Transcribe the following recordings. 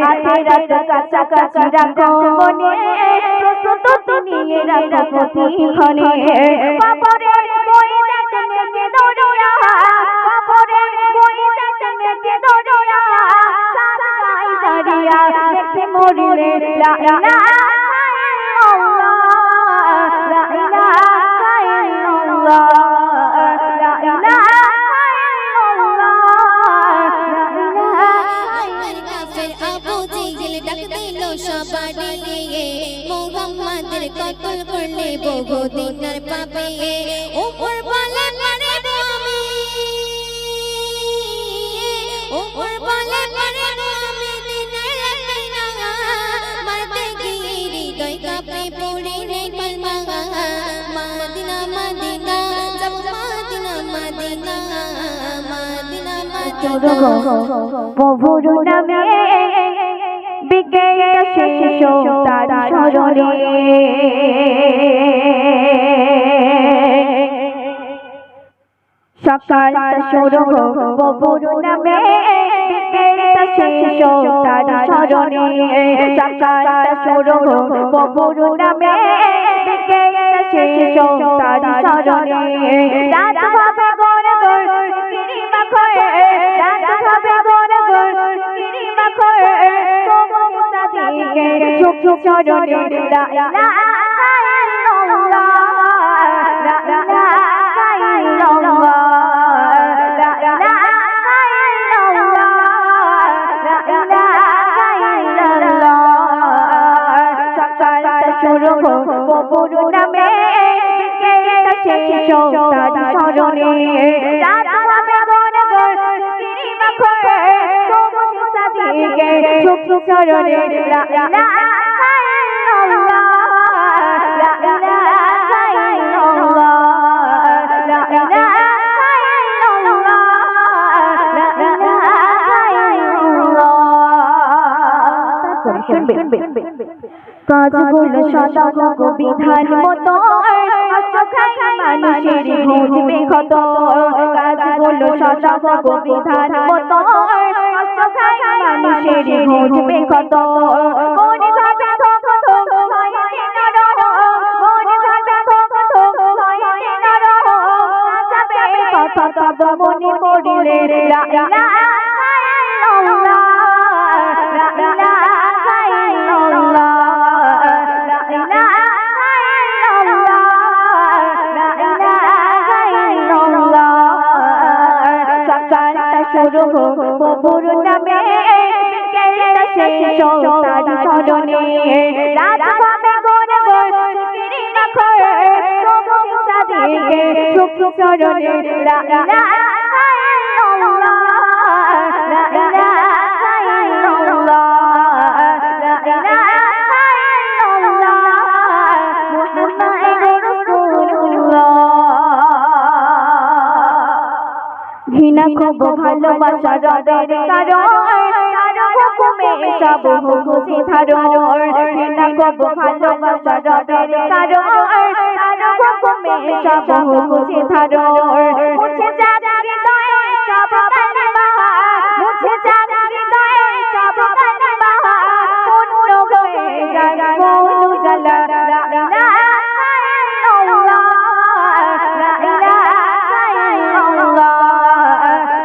আখেরাত কাছাকাছি রাখো মনে প্রস্তুতি নিয়ে রাখো প্রতিক্ষণে কবরে বই যাতে নেকে দৌড়া কবরে বই যাতে নেকে দৌড়া সারাই দাঁড়িয়া দেখে মরিলে লা ইলাহা ইল্লাল্লাহ লা ইলাহা ইল্লাল্লাহ লা ইলাহা মোহাম্মদের কতল করলে বহু দিনের পাবে উপর বলে পারে আমি উপর বলে পারে আমি দিনের রাতে না মারতে গিয়ে হৃদয় কাঁপে পড়ে নেই কলমা মাদিনা মাদিনা যাব মাদিনা মাদিনা মাদিনা মাদিনা প্রভুর নামে বিকেল শেষ তার স্মরণে সকাল শুরু প্রভুর নামে বিকেল শেষ তার স্মরণে সকাল শুরু প্রভুর নামে বিকেল শেষ তার স্মরণে রাত হবে গর গর কিরিমা খয়ে রাত হবে গর গর কিরিমা খয়ে চুপ চুপ চরণে লা ইলাহা ইল্লাল্লাহ লা ইলাহা ইল্লাল্লাহ লা ইলাহা ইল্লাল্লাহ লা ইলাহা ইল্লাল্লাহ সকাল শুরু প্রভুর নামে বিকেল শেষ তার স্মরণে রাত হবে গর গর কিরিমা খয়ে চুপ চুপ চরণে লা ইলাহা ইল্লাল্লাহ লা ইলাহা ইল্লাল্লাহ লা ইলাহা ইল্লাল্লাহ লা ইলাহা ইল্লাল্লাহ শুনবে কাজগুলো সদাগো বিধান মতো অসখাই মানুষের বুঝবে কত কাজগুলো সদাগো বিধান মতো অসখাই মানুষের বুঝবে কত মনে ভাবে থক থক ভয়ে নর মনে ভাবে থক থক ভয়ে নর যাবে কথা তব মনে পড়িলে লা ইলাহা ইল্লাল্লাহ লা ইলাহা ইল্লাল্লাহ লা ইলাহা ইল্লাল্লাহ লা ইলাহা ইল্লাল্লাহ সকাল শুরু প্রভুর নামে শেষ তার স্মরণে রাত হবে গর গর কিরিমা খয়ে প্রভু সাদিকে চুপ চুপ চরণে লা ইলাহা ইল্লাল্লাহ লা ইলাহা ইল্লাল্লাহ লা ইলাহা ইল্লাল্লাহ মুহাম্মাদুর রাসূলুল্লাহ ঘৃণা খুব ভালোবাসা রবের কারণ হুকুমে সব বুঝে ধারণ ঘৃণা খুব ভালোবাসা রবের কারণ তার হুকুমে সব বুঝে ধারণ মুছে যাক হৃদয়ে সব কালিমা মুছে যাক হৃদয়ে সব কালিমা পূর্ণ হয়ে যায় মন জ্বালা লা ইলাহা ইল্লাল্লাহ লা ইলাহা ইল্লাল্লাহ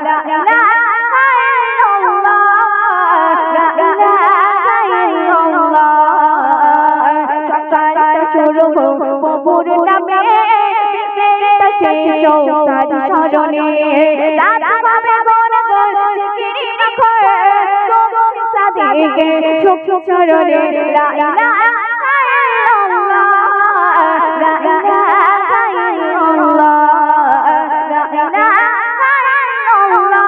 লা ইলাহা ইল্লাল্লাহ লা ইলাহা ইল্লাল্লাহ সকাল শুরু প্রভুর নামে বিকেল শেষ তার স্মরণে রাত হবে গর গর কিরিমা খয়ে প্রভু সাদিকে চুপ চুপ চরণে লা ইলাহা ইল্লাল্লাহ লা ইলাহা ইল্লাল্লাহ লা ইলাহা ইল্লাল্লাহ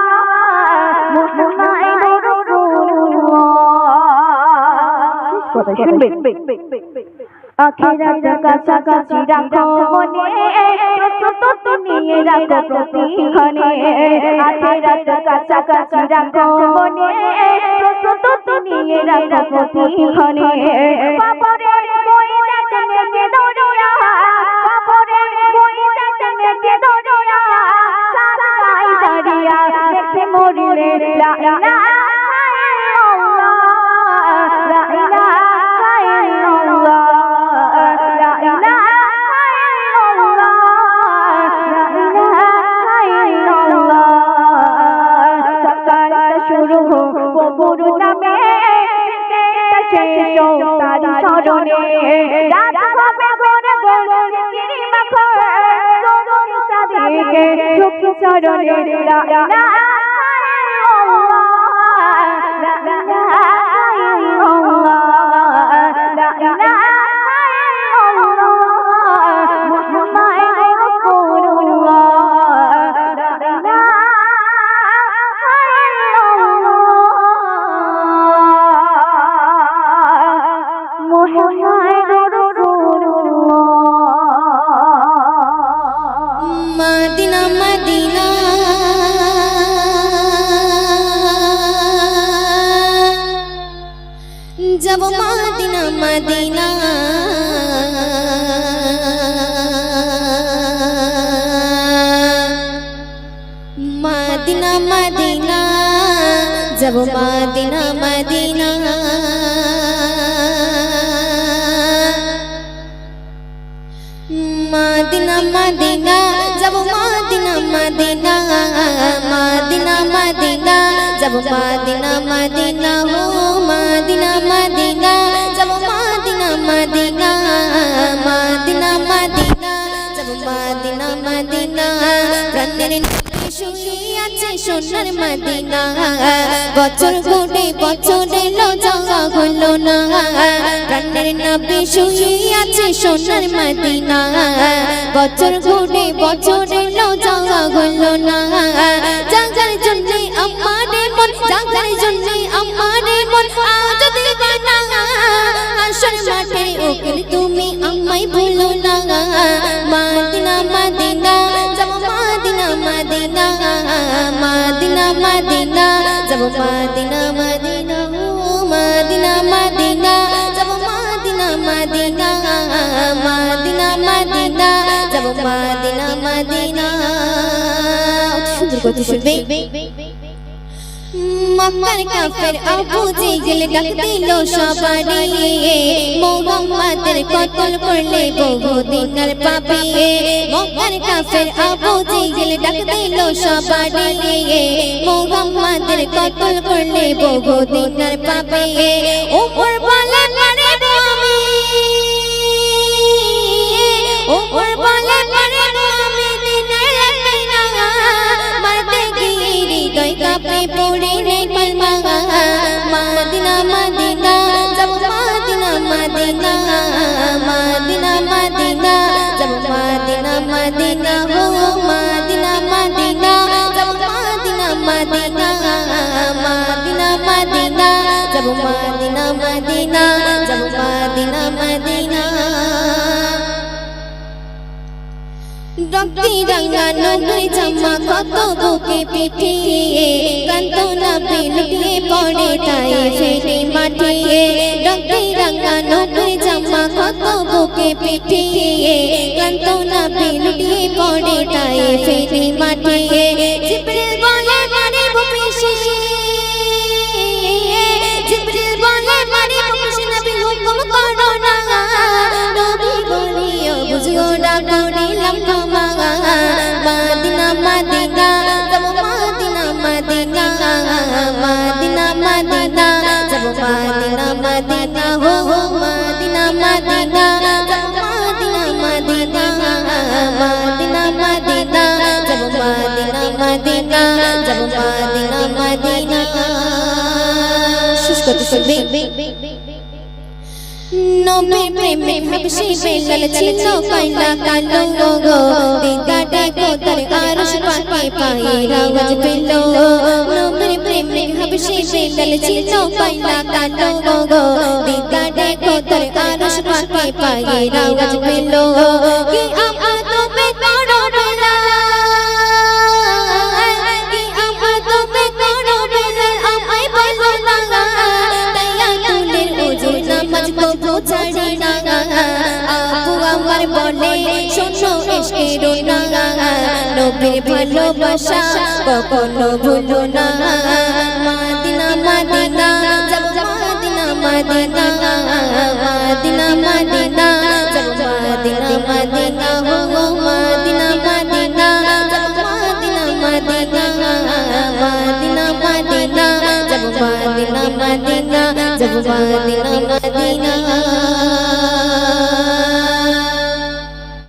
মুহাম্মাদুর রাসূলুল্লাহ শুনবে আখিরাত কাছাকাছি রাখো মনে প্রস্তুতি নিয়ে রাখো প্রতিক্ষণে আখিরাত কাছাকাছি রাখো মনে প্রস্তুতি নিয়ে রাখো প্রতিক্ষণে কবরে বই যাতে নেকে দৌড়া কবরে বই যাতে নেকে দৌড়া সারাই দাঁড়িয়া দেখে মরিলে লা ইলাহা ইল্লাল্লাহ গুরু নামে শেষ তারি স্মরণে রাত হবে গোরে গোরে চিরি মাখো সোগম সাদিকে চোখে চরণে লা ইলাহা मदीना मदीना जब मदीना मदीना मदीना मदीना जब मदीना मदीना मदीना मदीना जब मदीना मदीना मदीना मदीना जब मदीना मदीना हो मदीना मदीना जब मदीना मदीना मदीना मदीना जब मदीना मदीना প্রাণের নবী শুয়ে আছে সোনার মদিনা বছর ঘুরে বছর এলো যাওয়া হলো না প্রাণের নবী শুয়ে আছে সোনার মদিনা বছর ঘুরে বছর এলো যাওয়া হলো না জাগার জন্য আমারে মন জাগার জন্য আমারে মন আজ দিবানা আসর মাঠে ওকে তুমি আমায় ভুলো না মদিনা মদিনা যাব মদিনা মদিনা মদিনা মদিনা যাব মদিনা মদিনা মদিনা মদিনা যাব মদিনা মদিনা মদিনা মদিনা যাব মদিনা মদিনা সুন্দর কথা শুনবে মক্কার কাফের আবু জেহেল ডাক দিল সবারে মুহাম্মাদের কতল করলে বহুদিনের পাপী মক্কার কাফের আবু জেহেল ডাক দিল সবারে মুহাম্মাদের কতল করলে বহুদিনের পাপী উপর বলে মারিব আমি উপর বলে মারিব আমি দিনের রাতে না মারতে গিয়ে হৃদয় কাঁপে পড়ে নেই কলমা মদিনা মদিনা যাব মদিনা মদিনা মদিনা মদিনা যাব মদিনা মদিনা হো মদিনা মদিনা যাব মদিনা মদিনা মদিনা মদিনা যাব মদিনা মদিনা যাব মদিনা মদিনা রক্তি রাঙানো দুই জামা কত বুকে পিঠিয়ে কান্ত না লুটিয়ে পড়ে তাই ফেলে মাটিয়ে রক্তি রাঙানো দুই জামা কত বুকে পিঠিয়ে কান্ত না লুটিয়ে পড়ে তাই ফেলে মাটিয়ে জিবরিল বলে মারিব পিছে জিবরিল বলে মারিব পিছে নবী হুকুম করো না নবী বলিও বুঝিও না করিলাম ক্ষমা মদিনা মদিনা যাব মদিনা মদিনা মদিনা মদিনা যাব মদিনা মদিনা হো মদিনা মদিনা যাব মদিনা মদিনা মদিনা মদিনা যাব মদিনা মদিনা যাব মদিনা মদিনা শুষ্ক তো শুনবে নবীর প্রেমে হাবশি বেলাল ছিল কয়লা কালো গো দিদাটা কোতার আরশ পাকে পায়ের আওয়াজ পেল নবীর প্রেমে হাবশি বেলাল ছিল কয়লা কালো গো দিদাটা কোতার আরশ পাকে পায়ের আওয়াজ পেল কি আমার তুমি করো বেলা কি আমার তুমি করো বেলা আমায় বলো না তাইয়া তুলের ওজোর নামাজ তো ছাড়ি না আপু আমার বলে শোনো ইশকের না নবীর ভালোবাসা কখনো ভুলো না মদিনা মদিনা যাব মদিনা মদিনা মদিনা মদিনা যাব মদিনা মদিনা হো মদিনা মদিনা যাব মদিনা মদিনা মদিনা মদিনা যাব मदीना मदीना जब मदीना मदीना